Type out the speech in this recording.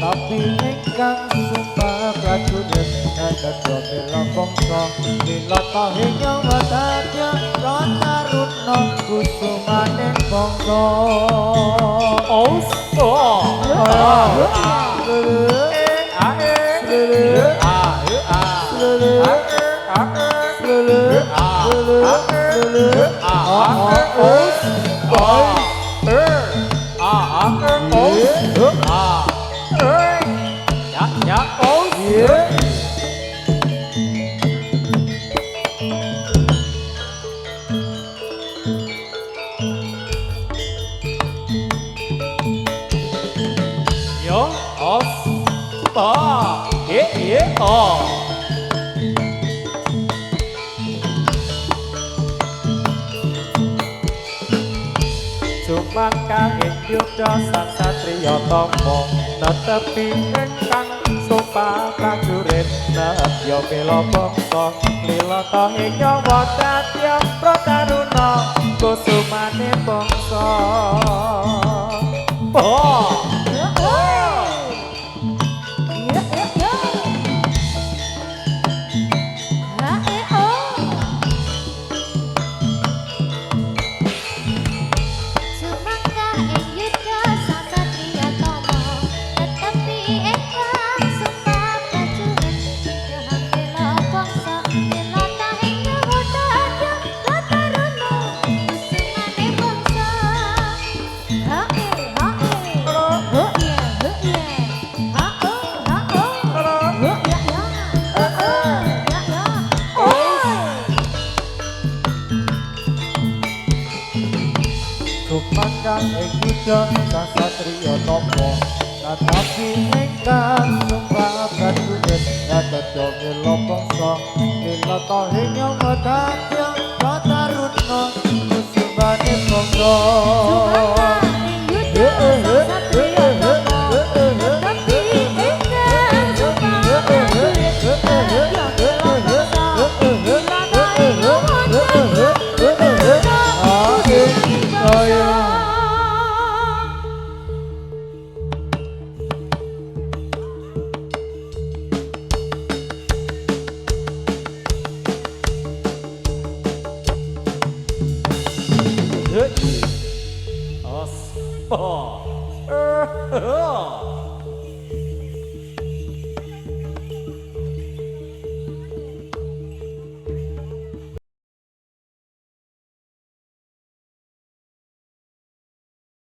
tapi ingkang sumpah prajurit ngadeg bela bangsa lila tahinya wadadya rata rutna kusumaning bangsa Sumangka ing yuda sang satriya tama netepi ingkang sumpah prajurit nedya bela bangsa lilata ing nyawa dadya prataruna kusumane bangsa Sumangkang ing yuda sang satriya tama natapi ingkang sumpah prajurit ngadeg bela bangsa lilata ing nyawa dadya prataruna kusumane bangsa Oh.